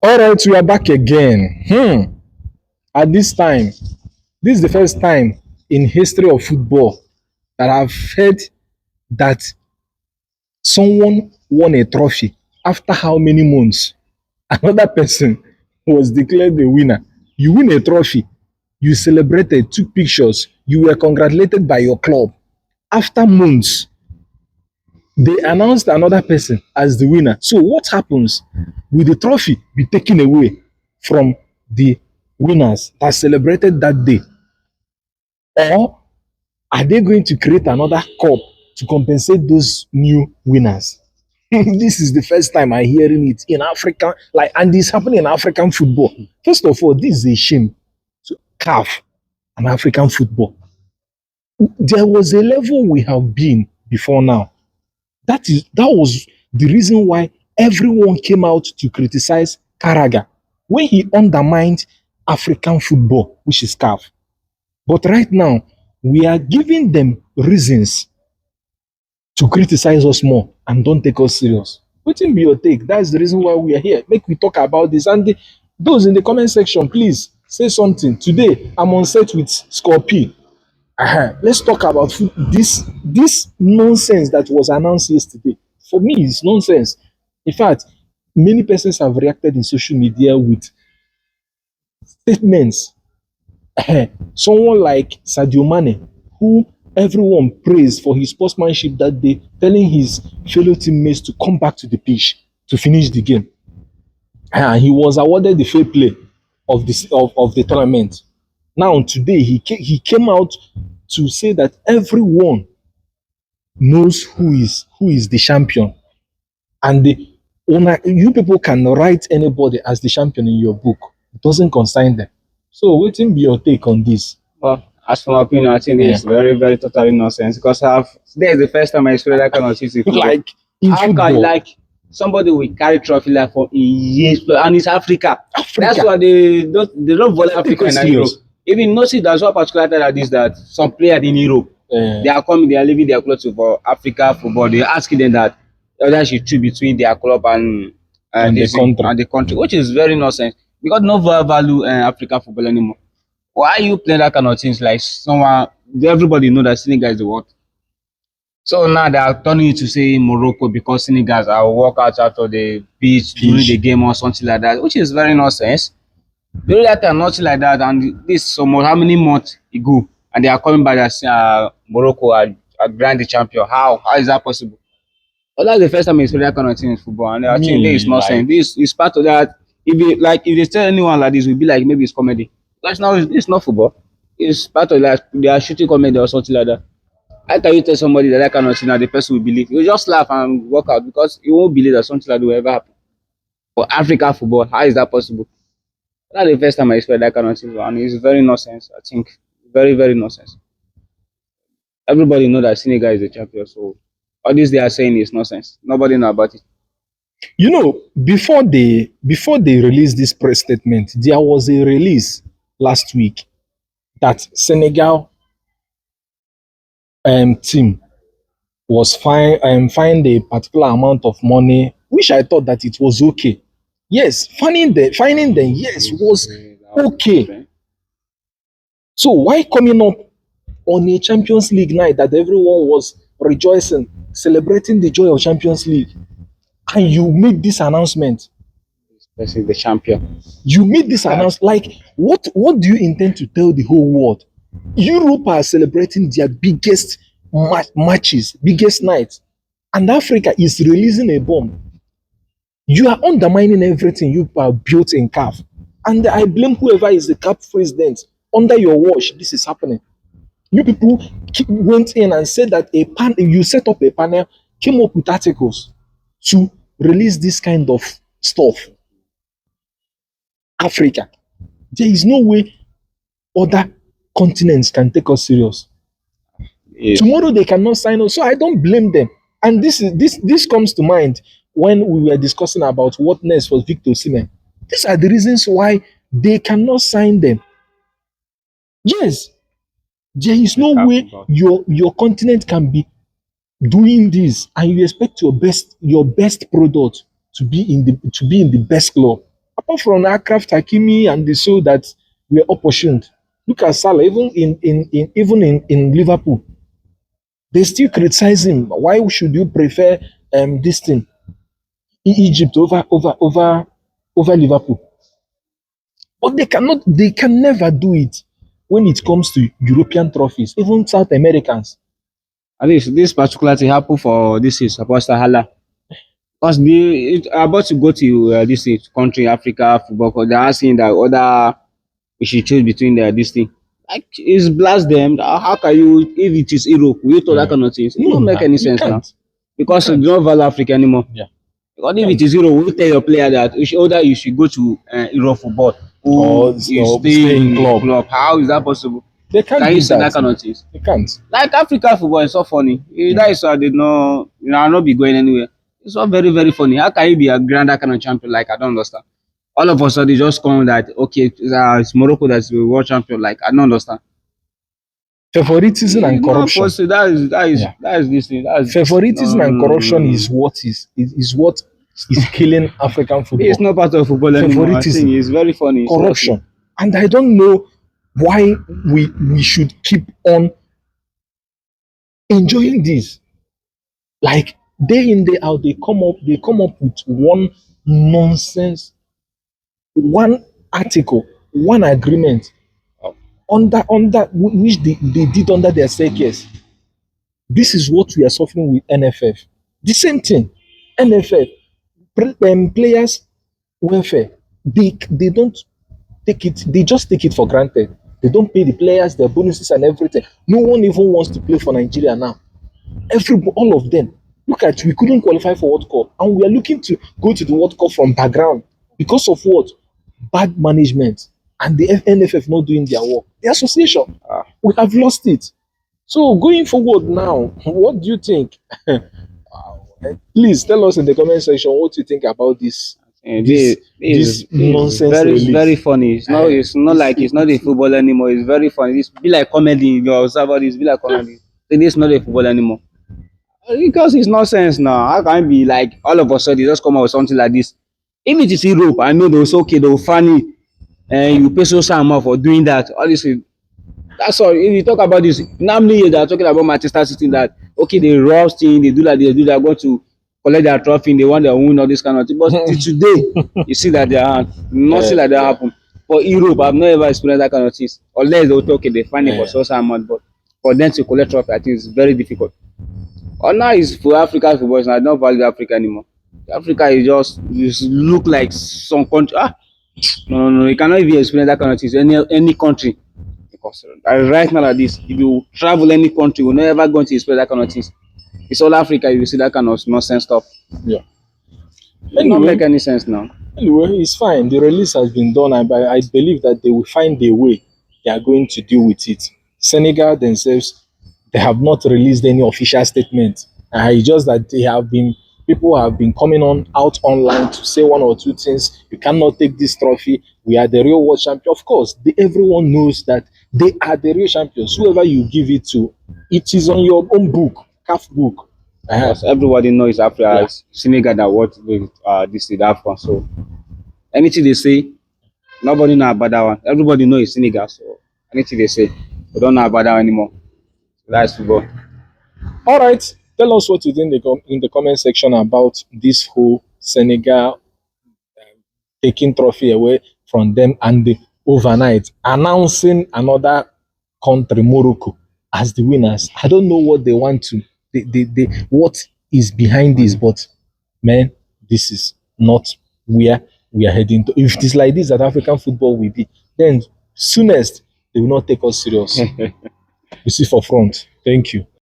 All right, we are back again. At this time, this is the first time in history of football that I've heard that someone won a trophy after how many months? Another person was declared the winner. You win a trophy, you celebrated, took pictures, you were congratulated by your club. After months, they announced another person as the winner. So what happens? Will the trophy be taken away from the winners that celebrated that day? Or are they going to create another cup to compensate those new winners? This is the first time I'm hearing it in Africa, like, and it's happening in African football. First of all, this is a shame to CAF and African football. There was a level we have been before now. That was the reason why everyone came out to criticize Karaga when he undermined African football, which is CAF. But right now, we are giving them reasons to criticize us more and don't take us serious. Wetin be your take? That's the reason why we are here. Make we talk about this. And those in the comment section, please say something. Today, I'm on set with Scorpio. Let's talk about this nonsense that was announced yesterday. For me, it's nonsense. In fact, many persons have reacted in social media with statements. Someone like Sadio Mane, who everyone praised for his sportsmanship that day, telling his fellow teammates to come back to the pitch to finish the game. And he was awarded the fair play of the tournament. Now today he came out to say that everyone knows who is the champion, and you people can write anybody as the champion in your book. It doesn't concern them. So wetin be your take on this? Well, as for my opinion, I think Yeah. it's very, very totally nonsense because today is the first time I experienced that kind of shit in football. Like in How can football, like somebody will carry trophy like for years and it's Africa. That's Africa. why they don't follow Africa us in Europe. serious. Even notice there's one particular time like this that some players in Europe they are coming, they are leaving their club for Africa football. They're asking them that whether they should choose between their club And the this country. and the country, which is very nonsense because no value Africa football anymore. Why are you playing that kind of things like someone everybody know that Senegal is the world? So now they are turning it to say Morocco because Senegals are walk out after the beach during the game or something like that, which is very nonsense. They do that and nothing like that, and this some how many months ago, and they are coming back as Morocco are grand champion. How is that possible? Well, that's the first time I experienced that kind of thing in football, and I think this is Me, nonsense. like, This is part of that. If they tell anyone like this, we'll be like maybe it's comedy. Because now it's not football. It's part of that. They are shooting comedy or something like that. How can you tell somebody that kind of thing and the person will believe? You just laugh and walk out because you won't believe that something like that will ever happen. For African football, how is that possible? That's the first time I experienced that kind of thing, and it's very nonsense. I think very very nonsense. Everybody know that Senegal is the champion, so all this they are saying is nonsense. Nobody know about it. you know, before they released this press statement, there was a release last week that Senegal team was fined a particular amount of money, which I thought that it was okay. Yes, finding them, yes, was okay. So why coming up on a Champions League night that everyone was rejoicing, celebrating the joy of Champions League, and you make this announcement? This is the champion. You made this announcement. Like, what do you intend to tell the whole world? Europe are celebrating their biggest matches, biggest nights, and Africa is releasing a bomb. You are undermining everything you have built in CAF. And I blame whoever is the CAF president. Under your watch, this is happening. You people went in and said that you set up a panel, came up with articles to release this kind of stuff. Africa. There is no way other continents can take us serious. Yes. Tomorrow they cannot sign us, so I don't blame them. And this comes to mind when we were discussing about what next for Victor Osimhen. These are the reasons why they cannot sign them. Yes, there is no way your continent can be doing this and you expect your best product to be in the best club. apart from Akraf Hakimi and the so that were opportuned. Look at Salah, even in Liverpool, they still criticize him. Why should you prefer this thing, Egypt over Liverpool? But they can never do it when it comes to European trophies, even South Americans. At least this particular thing happened for this is supposed to Hala. Because about to go to this country, Africa football, because they're asking that other we should choose between this thing. Like, it's blast them. How can you, if it is Europe, will you do that kind of things? It don't make any you sense now. can't. Because You you can't. don't value Africa anymore. Yeah. Because if it is Europe, will you tell your player that either you should go to Europe football Or, or you or stay stay in in club. club? How is that possible? They can't Can you do say that that. kind of things? They can't. Like African football is so funny. That is why they know, I'll not be going anywhere. It's all very, very funny. How can you be a grander kind of champion? Like, I don't understand. All of a sudden, they just come that, okay, it's Morocco that's the world champion. Like, I don't understand. Favoritism and It's not corruption. possible. Yeah. That is this thing. That's Favoritism and corruption no. is what is killing African It's football. not part of football anymore. I think Favoritism, it's very funny. Seriously. corruption. And I don't know why we should keep on enjoying this. Like day in, day out, they come up with one nonsense, one article, one agreement under which they did under their staircase. This is what we are suffering with NFF. The same thing. NFF, players welfare. They don't take it, they just take it for granted. They don't pay the players their bonuses and everything. No one even wants to play for Nigeria now. All of them. Look at, we couldn't qualify for World Cup, and we are looking to go to the World Cup from background because of what? Bad management and the NFF not doing their work. The association, we have lost it. So going forward now, what do you think? Please tell us in the comment section what you think about this This this is nonsense very release. very funny. It's not like it's not a football anymore. It's very funny. It's be like comedy. You observe all this, be like comedy. It is not a football anymore. Because it's nonsense now. How can it be like all of a sudden they just come out with something like this? If it is Europe, I know they'll say okay, they'll funny and you pay so amount for doing that. All this that's all. If you talk about this, normally they are talking about Manchester City that okay, they roasting, they do that, they do that, go to collect their trophy, they want their win, all this kind of thing. But till today, you see that they are nothing like that happen. For Europe, I've never experienced that kind of things. Unless they'll talk, okay, they find it for so amount, but for them to collect trophy, I think it's very difficult. Or now is for African football, I don't value Africa anymore. Africa is just look like some country. No, you cannot even experience that kind of things any country. Because right now like this, if you travel any country, you're never going to experience that kind of things. It's all Africa, you see that kind of nonsense stuff. Yeah. It don't make any sense now. Anyway, it's fine. The release has been done. I believe that they will find a way they are going to deal with it. Senegal themselves, they have not released any official statement. It's just that people have been coming out online to say one or two things. You cannot take this trophy. We are the real world champion. Of course, everyone knows that they are the real champions. Whoever you give it to, it is on your own book, CAF book. Because everybody knows Africa Yeah. is Senegal that what with this is Afcon. So anything they say, nobody know about that one. Everybody knows it's Senegal. So anything they say, we don't know about that one anymore. That's football. All right. Tell us what you think in the comment section about this whole Senegal taking trophy away from them and the overnight announcing another country, Morocco, as the winners. I don't know what they want to, what is behind this, but man, this is not where we are heading to. If it is like this that African football will be, then soonest they will not take us serious. We see for front. Thank you.